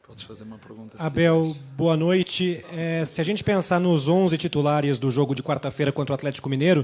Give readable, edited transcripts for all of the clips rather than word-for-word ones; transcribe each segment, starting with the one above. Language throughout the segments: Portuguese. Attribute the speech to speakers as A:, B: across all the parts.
A: Podes fazer uma pergunta.
B: Abel, boa noite. Se a gente pensar nos 11 titulares do jogo de quarta-feira contra o Atlético Mineiro,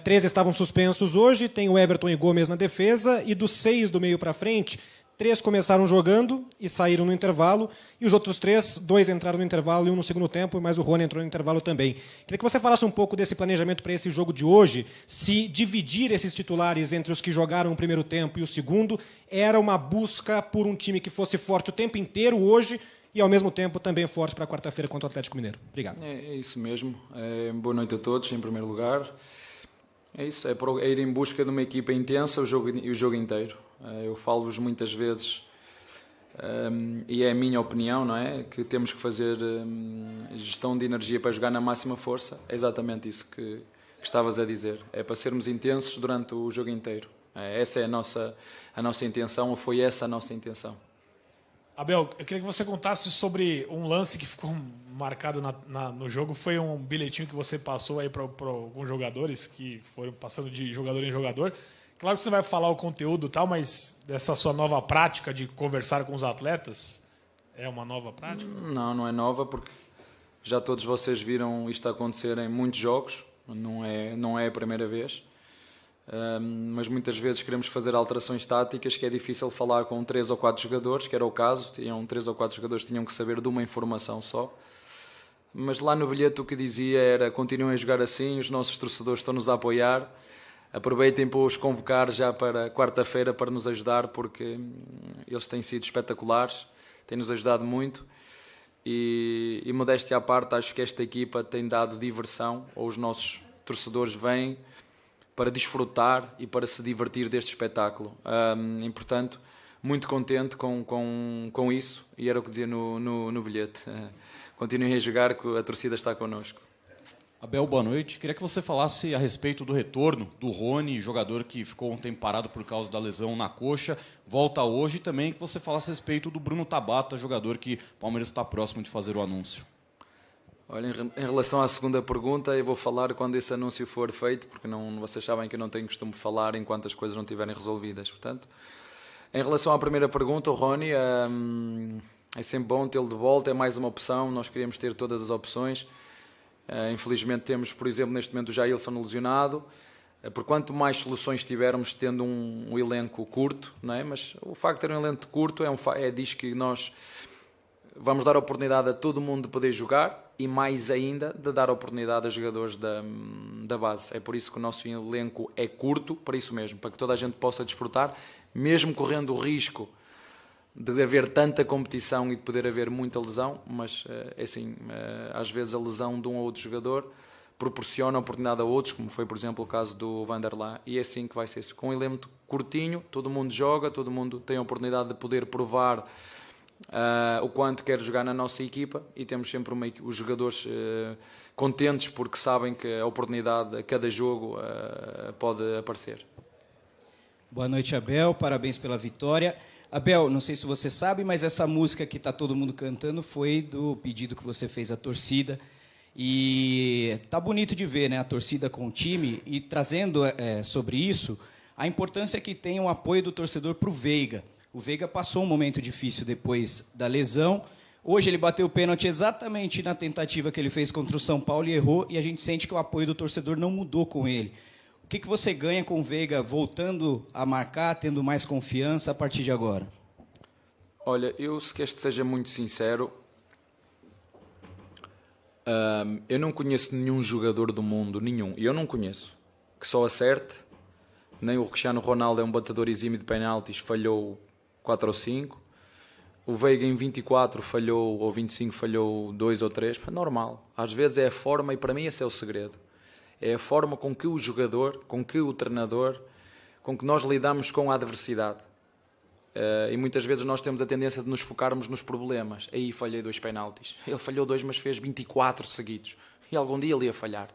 B: 13 estavam suspensos hoje, tem o Everton e Gomes na defesa, e dos 6 do meio para frente, 3 começaram jogando e saíram no intervalo, e os outros 3, 2 entraram no intervalo e 1 no segundo tempo, mas o Rony entrou no intervalo também. Queria que você falasse um pouco desse planejamento para esse jogo de hoje, se dividir esses titulares entre os que jogaram o primeiro tempo e o segundo era uma busca por um time que fosse forte o tempo inteiro hoje e, ao mesmo tempo, também forte para quarta-feira contra o Atlético Mineiro. Obrigado.
A: É isso mesmo. Boa noite a todos, em primeiro lugar. É isso, é ir em busca de uma equipa intensa o jogo inteiro. Eu falo-vos muitas vezes, e é a minha opinião, não é? Que temos que fazer gestão de energia para jogar na máxima força. É exatamente isso que estavas a dizer. É para sermos intensos durante o jogo inteiro. Essa é a nossa intenção, ou foi essa a nossa intenção.
C: Abel, eu queria que você contasse sobre um lance que ficou marcado no jogo. Foi um bilhetinho que você passou aí para alguns jogadores que foram passando de jogador em jogador. Claro que você vai falar o conteúdo e tal, mas dessa sua nova prática de conversar com os atletas, é uma nova prática?
A: Não é nova, porque já todos vocês viram isto acontecer em muitos jogos, não é a primeira vez. Mas muitas vezes queremos fazer alterações táticas que é difícil falar com 3 ou 4 jogadores, que era o caso, 3 ou 4 jogadores tinham que saber de uma informação só. Mas lá no bilhete o que dizia era: continuem a jogar assim, os nossos torcedores estão-nos a apoiar, aproveitem para os convocar já para quarta-feira para nos ajudar, porque eles têm sido espetaculares, têm-nos ajudado muito. E modéstia à parte, acho que esta equipa tem dado diversão, ou os nossos torcedores vêm para desfrutar e para se divertir deste espetáculo. E, portanto, muito contente com isso, e era o que dizia no bilhete. Continuem a jogar, que a torcida está connosco.
D: Abel, boa noite. Queria que você falasse a respeito do retorno do Rony, jogador que ficou um tempo parado por causa da lesão na coxa, volta hoje, e também que você falasse a respeito do Bruno Tabata, jogador que o Palmeiras está próximo de fazer o anúncio.
A: Olha, em relação à segunda pergunta, eu vou falar quando esse anúncio for feito, porque vocês sabem que eu não tenho costume de falar enquanto as coisas não estiverem resolvidas. Portanto, em relação à primeira pergunta, o Rony, é sempre bom tê-lo de volta, é mais uma opção, nós queríamos ter todas as opções. Infelizmente temos, por exemplo, neste momento o Jailson lesionado. Por quanto mais soluções tivermos, tendo um elenco curto, não é? Mas o facto de ter um elenco curto diz que nós vamos dar a oportunidade a todo mundo de poder jogar, e mais ainda de dar a oportunidade a jogadores da base. É por isso que o nosso elenco é curto, para isso mesmo, para que toda a gente possa desfrutar, mesmo correndo o risco de haver tanta competição e de poder haver muita lesão, mas é assim, às vezes a lesão de um ou outro jogador proporciona oportunidade a outros, como foi, por exemplo, o caso do Vanderlei, e é assim que vai ser. Com um elenco curtinho, todo mundo joga, todo mundo tem a oportunidade de poder provar o quanto quer jogar na nossa equipa, e temos sempre os jogadores contentes porque sabem que a oportunidade a cada jogo pode aparecer.
E: Boa noite, Abel, parabéns pela vitória. Abel, não sei se você sabe, mas essa música que está todo mundo cantando foi do pedido que você fez à torcida, e tá bonito de ver, né, a torcida com o time, e trazendo sobre isso a importância que tem o apoio do torcedor para o Veiga. O Veiga passou um momento difícil depois da lesão. Hoje ele bateu o pênalti exatamente na tentativa que ele fez contra o São Paulo e errou, e a gente sente que o apoio do torcedor não mudou com ele. O que você ganha com o Veiga voltando a marcar, tendo mais confiança a partir de agora?
A: Olha, eu, se queres que seja muito sincero, eu não conheço nenhum jogador do mundo, eu não conheço, que só acerte. Nem o Cristiano Ronaldo é um batedor exímio de penaltis, falhou 4 ou 5. O Veiga em 24 falhou, ou 25 falhou 2 ou 3. É normal. Às vezes é a forma, e para mim esse é o segredo. É a forma com que o jogador, com que o treinador, com que nós lidamos com a adversidade. E muitas vezes nós temos a tendência de nos focarmos nos problemas. Aí falhei 2 penaltis. Ele falhou 2, mas fez 24 seguidos. E algum dia ele ia falhar.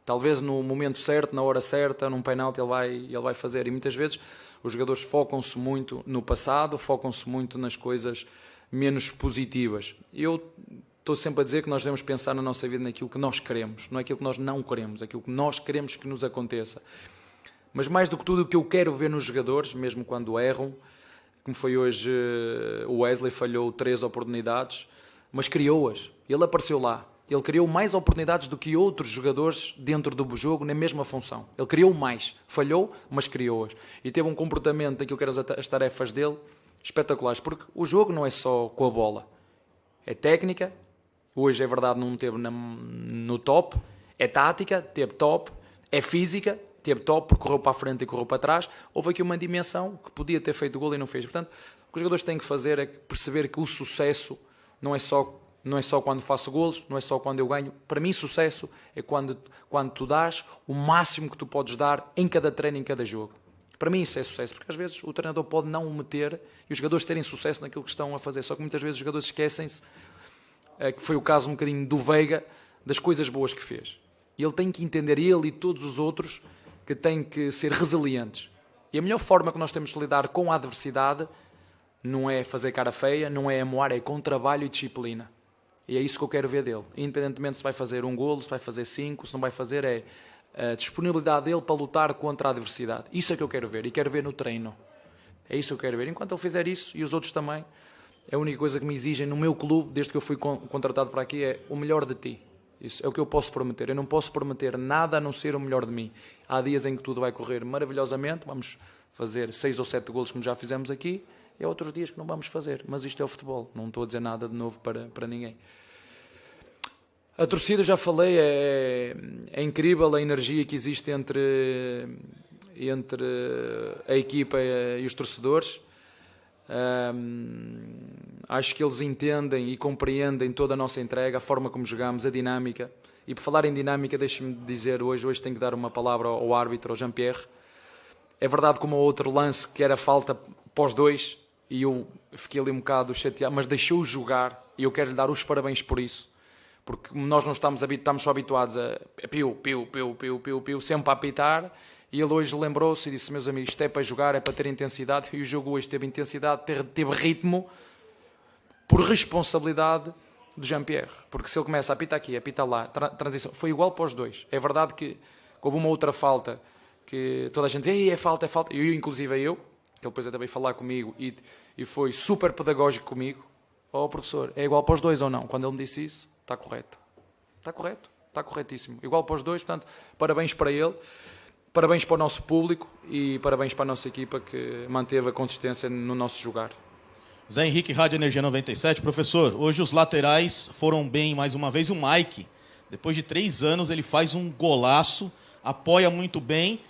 A: Talvez no momento certo, na hora certa, num penalti ele vai fazer. E muitas vezes os jogadores focam-se muito no passado, focam-se muito nas coisas menos positivas. Eu estou sempre a dizer que nós devemos pensar na nossa vida naquilo que nós queremos, não é aquilo que nós não queremos, aquilo que nós queremos que nos aconteça. Mas mais do que tudo, o que eu quero ver nos jogadores, mesmo quando erram, como foi hoje, o Wesley falhou 3 oportunidades, mas criou-as. Ele apareceu lá. Ele criou mais oportunidades do que outros jogadores dentro do jogo na mesma função. Ele criou mais. Falhou, mas criou-as. E teve um comportamento daquilo que eram as tarefas dele espetaculares. Porque o jogo não é só com a bola. É técnica. Hoje, é verdade, não teve no top. É tática, teve top. É física, teve top, porque correu para a frente e correu para trás. Houve aqui uma dimensão que podia ter feito gol e não fez. Portanto, o que os jogadores têm que fazer é perceber que o sucesso não é só quando faço golos, não é só quando eu ganho. Para mim, sucesso é quando tu dás o máximo que tu podes dar em cada treino, em cada jogo. Para mim isso é sucesso, porque às vezes o treinador pode não o meter e os jogadores terem sucesso naquilo que estão a fazer. Só que muitas vezes os jogadores esquecem-se, que foi o caso um bocadinho do Veiga, das coisas boas que fez. E ele tem que entender, ele e todos os outros, que têm que ser resilientes. E a melhor forma que nós temos de lidar com a adversidade não é fazer cara feia, não é amoar, é com trabalho e disciplina. E é isso que eu quero ver dele. Independentemente se vai fazer um golo, se vai fazer 5, se não vai fazer, é a disponibilidade dele para lutar contra a adversidade. Isso é que eu quero ver. E quero ver no treino. É isso que eu quero ver. Enquanto ele fizer isso, e os outros também, a única coisa que me exigem no meu clube, desde que eu fui contratado para aqui, é o melhor de ti. Isso é o que eu posso prometer. Eu não posso prometer nada a não ser o melhor de mim. Há dias em que tudo vai correr maravilhosamente. Vamos fazer 6 ou 7 golos como já fizemos aqui. E há outros dias que não vamos fazer, mas isto é o futebol, não estou a dizer nada de novo para ninguém. A torcida, já falei, é incrível a energia que existe entre a equipa e os torcedores. Acho que eles entendem e compreendem toda a nossa entrega, a forma como jogamos, a dinâmica. E por falar em dinâmica, deixe-me dizer, hoje tenho que dar uma palavra ao árbitro, ao Jean-Pierre. É verdade, como o outro lance que era falta pós 2, e eu fiquei ali um bocado chateado, mas deixou-o jogar, e eu quero lhe dar os parabéns por isso, porque nós não estamos só habituados a piu, sempre a apitar, e ele hoje lembrou-se e disse: meus amigos, isto é para jogar, é para ter intensidade, e o jogo hoje teve intensidade, teve ritmo, por responsabilidade do Jean-Pierre, porque se ele começa a apitar aqui, a apitar lá, transição, foi igual para os dois. É verdade que houve uma outra falta, que toda a gente dizia: é falta, e inclusive eu, que ele depois até veio falar comigo e foi super pedagógico comigo. Professor, é igual para os dois ou não? Quando ele me disse isso, está correto. Está correto, está corretíssimo. Igual para os dois, portanto, parabéns para ele, parabéns para o nosso público e parabéns para a nossa equipa que manteve a consistência no nosso jogar.
F: Zé Henrique, Rádio Energia 97. Professor, hoje os laterais foram bem mais uma vez. O Mike, depois de 3 anos, ele faz um golaço, apoia muito bem.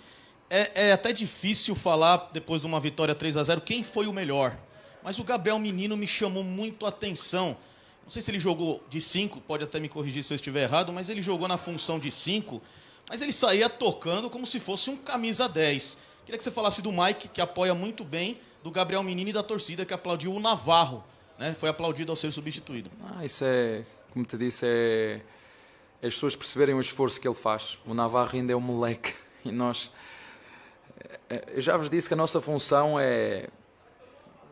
F: É até difícil falar, depois de uma vitória 3-0, quem foi o melhor. Mas o Gabriel Menino me chamou muito a atenção. Não sei se ele jogou de 5, pode até me corrigir se eu estiver errado, mas ele jogou na função de 5, mas ele saía tocando como se fosse um camisa 10. Queria que você falasse do Mike, que apoia muito bem, do Gabriel Menino e da torcida, que aplaudiu o Navarro, né? Foi aplaudido ao ser substituído.
A: Isso é, como te disse, é as pessoas perceberem o esforço que ele faz. O Navarro ainda é um moleque e nós... Eu já vos disse que a nossa função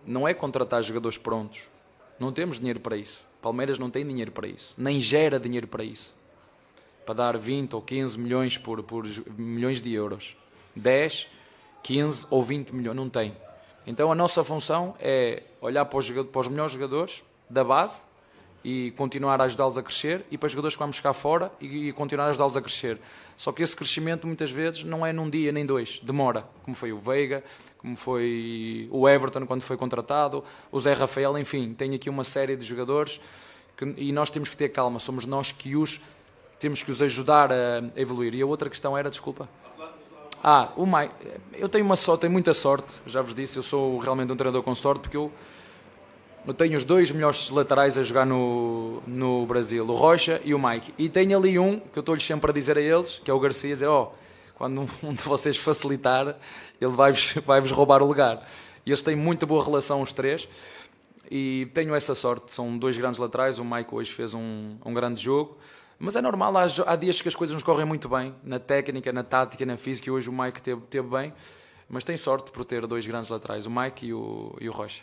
A: não é contratar jogadores prontos. Não temos dinheiro para isso. Palmeiras não tem dinheiro para isso. Nem gera dinheiro para isso. Para dar 20 ou 15 milhões por milhões de euros. 10, 15 ou 20 milhões. Não tem. Então a nossa função é olhar para os melhores jogadores da base e continuar a ajudá-los a crescer, e para os jogadores que vamos buscar fora e continuar a ajudá-los a crescer. Só que esse crescimento muitas vezes não é num dia nem 2, demora, como foi o Veiga, como foi o Everton quando foi contratado, o Zé Rafael, enfim, tem aqui uma série de jogadores e nós temos que ter calma, somos nós que temos que os ajudar a evoluir. E a outra questão era, desculpa... o Mike, eu tenho muita sorte, já vos disse, eu sou realmente um treinador com sorte, porque eu tenho os 2 melhores laterais a jogar no Brasil, o Rocha e o Mike. E tenho ali um, que eu estou-lhes sempre a dizer a eles, que é o Garcia, dizer, quando um de vocês facilitar, ele vai-vos roubar o lugar. E eles têm muito boa relação, os 3, e tenho essa sorte, são 2 grandes laterais, o Mike hoje fez um grande jogo, mas é normal, há dias que as coisas nos correm muito bem, na técnica, na tática, na física, e hoje o Mike teve bem, mas tem sorte por ter 2 grandes laterais, o Mike e o Rocha.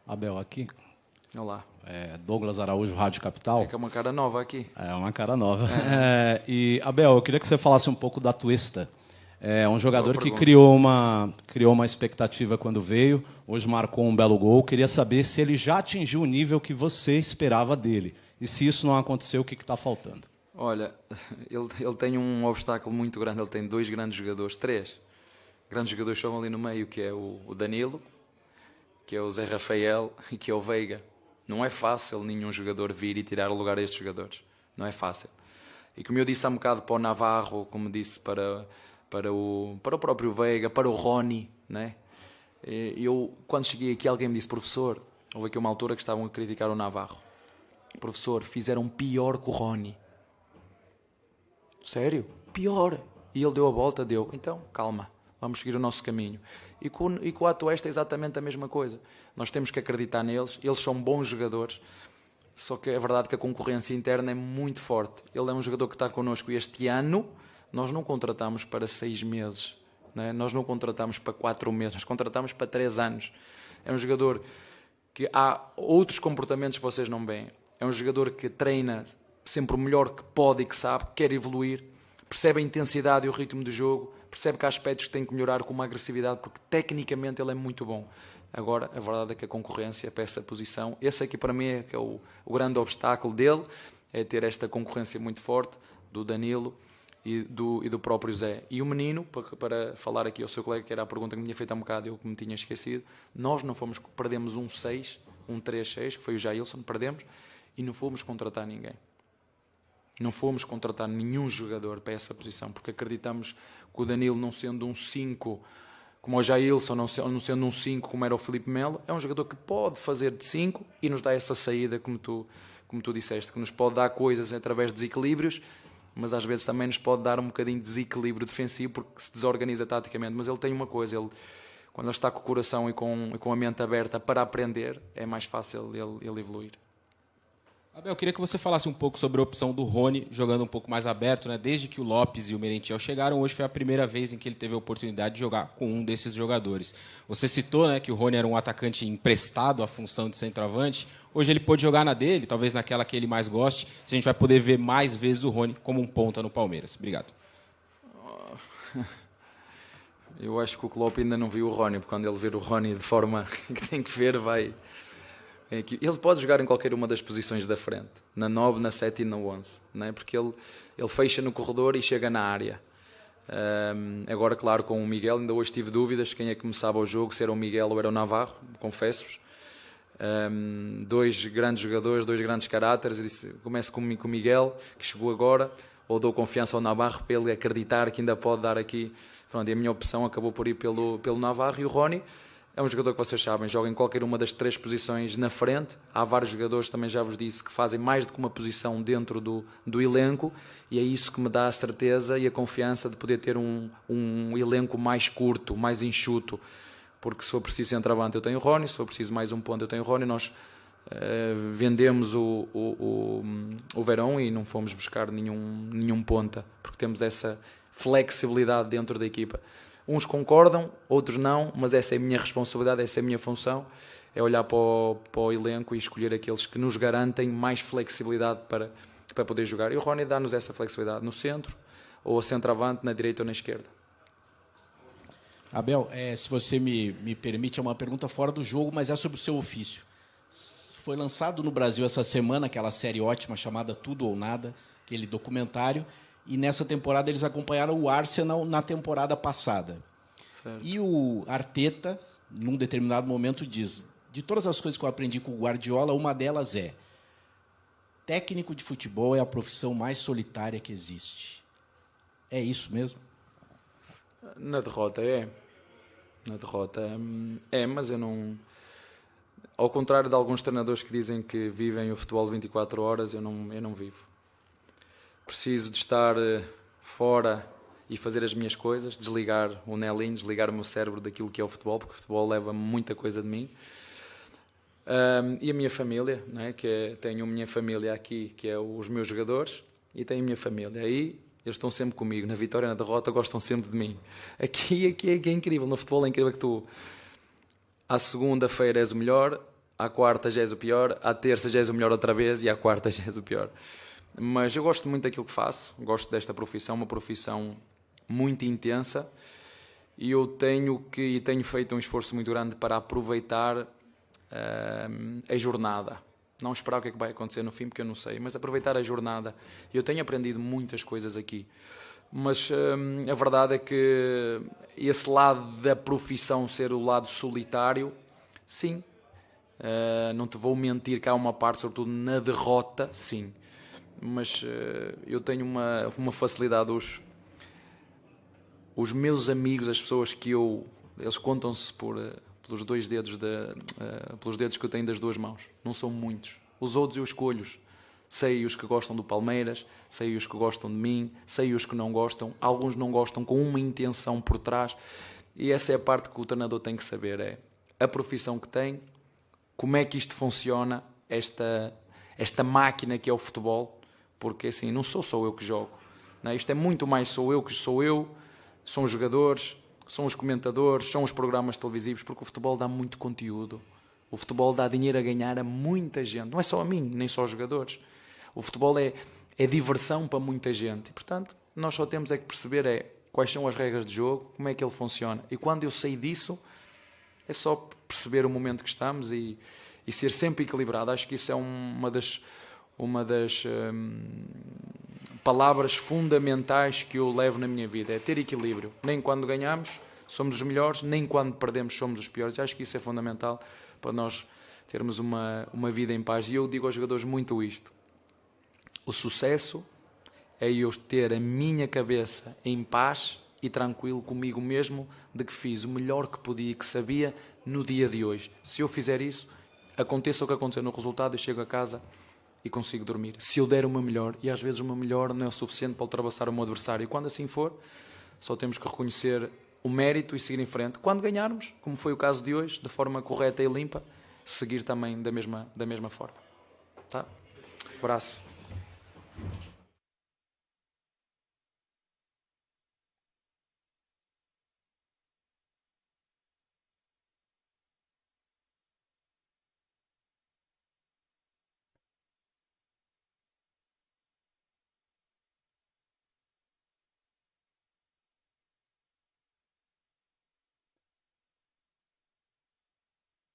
G: Abel, aqui.
A: Olá.
G: Douglas Araújo, Rádio Capital.
A: É uma cara nova aqui.
G: É uma cara nova. E, Abel, eu queria que você falasse um pouco da Tuesta. É um jogador que criou uma expectativa quando veio, hoje marcou um belo gol. Queria saber se ele já atingiu o nível que você esperava dele. E se isso não aconteceu, o que está faltando?
A: Olha, ele tem um obstáculo muito grande. Ele tem 2 grandes jogadores, 3 grandes jogadores estão ali no meio, que é o Danilo, que é o Zé Rafael e que é o Veiga. Não é fácil nenhum jogador vir e tirar o lugar a estes jogadores. Não é fácil. E como eu disse há um bocado para o Navarro, como disse para o próprio Veiga, para o Rony, né? Eu, quando cheguei aqui, alguém me disse: professor, houve aqui uma altura que estavam a criticar o Navarro. Professor, fizeram pior que o Rony. Sério? Pior. E ele deu a volta, deu. Então, calma, vamos seguir o nosso caminho. E com o Atuesta é exatamente a mesma coisa. Nós temos que acreditar neles, eles são bons jogadores, só que é verdade que a concorrência interna é muito forte. Ele é um jogador que está connosco este ano, nós não contratamos para 6 meses, né? Nós não contratamos para 4 meses, nós contratamos para 3 anos. É um jogador que há outros comportamentos que vocês não veem. É um jogador que treina sempre o melhor que pode e que sabe, que quer evoluir, percebe a intensidade e o ritmo do jogo, percebe que há aspectos que tem que melhorar com uma agressividade, porque tecnicamente ele é muito bom. Agora, a verdade é que a concorrência para essa posição, esse aqui para mim é que é o grande obstáculo dele, é ter esta concorrência muito forte do Danilo e do próprio Zé. E o menino, para falar aqui ao seu colega, que era a pergunta que me tinha feito há um bocado, eu que me tinha esquecido, nós não fomos, perdemos um 3-6, que foi o Jailson, perdemos, e não fomos contratar ninguém. Não fomos contratar nenhum jogador para essa posição, porque acreditamos que o Danilo, não sendo um 5 como o Jailson, não sendo um 5 como era o Filipe Melo, é um jogador que pode fazer de 5 e nos dá essa saída, como tu disseste, que nos pode dar coisas através de desequilíbrios, mas às vezes também nos pode dar um bocadinho de desequilíbrio defensivo, porque se desorganiza taticamente. Mas ele tem uma coisa, quando ele está com o coração e com a mente aberta para aprender, é mais fácil ele evoluir.
H: Abel, eu queria que você falasse um pouco sobre a opção do Rony, jogando um pouco mais aberto, né? Desde que o Lopes e o Merentiel chegaram, hoje foi a primeira vez em que ele teve a oportunidade de jogar com um desses jogadores. Você citou, né, que o Rony era um atacante emprestado à função de centroavante. Hoje ele pôde jogar na dele, talvez naquela que ele mais goste. Se a gente vai poder ver mais vezes o Rony como um ponta no Palmeiras. Obrigado.
A: Eu acho que o Klopp ainda não viu o Rony, porque quando ele ver o Rony de forma que tem que ver, vai... Ele pode jogar em qualquer uma das posições da frente, na 9, na 7 e na 11, né? Porque ele fecha no corredor e chega na área. Agora, claro, com o Miguel, ainda hoje tive dúvidas quem é que começava o jogo, se era o Miguel ou era o Navarro, confesso-vos. 2 grandes jogadores, 2 grandes caráteres. Eu disse, começo com o Miguel, que chegou agora, ou dou confiança ao Navarro para ele acreditar que ainda pode dar aqui. Pronto, e a minha opção acabou por ir pelo Navarro. E o Rony é um jogador que vocês sabem, joga em qualquer uma das 3 posições na frente. Há vários jogadores, também já vos disse, que fazem mais do que uma posição dentro do elenco, e é isso que me dá a certeza e a confiança de poder ter um elenco mais curto, mais enxuto, porque se for preciso centroavante eu tenho o Rony, se for preciso mais um ponto eu tenho o Rony. Nós vendemos o Verón e não fomos buscar nenhum ponta, porque temos essa flexibilidade dentro da equipa. Uns concordam, outros não, mas essa é a minha responsabilidade, essa é a minha função, é olhar para o elenco e escolher aqueles que nos garantem mais flexibilidade para poder jogar. E o Rony dá-nos essa flexibilidade no centro, ou a centroavante, na direita ou na esquerda.
F: Abel, se você me permite, é uma pergunta fora do jogo, mas é sobre o seu ofício. Foi lançado no Brasil essa semana aquela série ótima chamada Tudo ou Nada, aquele documentário. E nessa temporada eles acompanharam o Arsenal na temporada passada. Certo. E o Arteta, num determinado momento, diz: de todas as coisas que eu aprendi com o Guardiola, uma delas é: técnico de futebol é a profissão mais solitária que existe. É isso mesmo?
A: Na derrota é. Na derrota é, mas eu não... Ao contrário de alguns treinadores que dizem que vivem o futebol 24 horas, eu não vivo. Preciso de estar fora e fazer as minhas coisas, desligar o nelinho, desligar o meu cérebro daquilo que é o futebol, porque o futebol leva muita coisa de mim. E a minha família, né, tenho a minha família aqui, que é os meus jogadores, e tenho a minha família. Aí eles estão sempre comigo, na vitória e na derrota gostam sempre de mim. Aqui é incrível, no futebol é incrível que tu, à segunda-feira és o melhor, à quarta já és o pior, à terça já és o melhor outra vez e à quarta já és o pior. Mas eu gosto muito daquilo que faço, gosto desta profissão, uma profissão muito intensa, e eu tenho feito um esforço muito grande para aproveitar a jornada. Não esperar o que é que vai acontecer no fim, porque eu não sei, mas aproveitar a jornada. Eu tenho aprendido muitas coisas aqui, mas a verdade é que esse lado da profissão ser o lado solitário, sim, não te vou mentir que há uma parte, sobretudo na derrota, sim, mas eu tenho uma facilidade. Os meus amigos, as pessoas que eles contam-se pelos pelos dedos que eu tenho das duas mãos. Não são muitos. Os outros eu escolho. Sei os que gostam do Palmeiras, sei os que gostam de mim, sei os que não gostam. Alguns não gostam com uma intenção por trás. E essa é a parte que o treinador tem que saber. É a profissão que tem, como é que isto funciona, esta máquina que é o futebol. Porque assim, não sou só eu que jogo. Não é? Isto é muito mais sou eu, são os jogadores, são os comentadores, são os programas televisivos, porque o futebol dá muito conteúdo. O futebol dá dinheiro a ganhar a muita gente. Não é só a mim, nem só aos jogadores. O futebol é diversão para muita gente. E, portanto, nós só temos é que perceber quais são as regras de jogo, como é que ele funciona. E quando eu sei disso, é só perceber o momento que estamos e ser sempre equilibrado. Acho que isso é uma das palavras fundamentais que eu levo na minha vida, é ter equilíbrio. Nem quando ganhamos somos os melhores, nem quando perdemos somos os piores. Acho que isso é fundamental para nós termos uma vida em paz. E eu digo aos jogadores muito isto: o sucesso é eu ter a minha cabeça em paz e tranquilo comigo mesmo de que fiz o melhor que podia e que sabia no dia de hoje. Se eu fizer isso, aconteça o que acontecer no resultado, eu chego a casa e consigo dormir. Se eu der o meu melhor, e às vezes o meu melhor não é o suficiente para ultrapassar o meu adversário, e quando assim for, só temos que reconhecer o mérito e seguir em frente. Quando ganharmos, como foi o caso de hoje, de forma correta e limpa, seguir também da mesma forma. Tá? Abraço.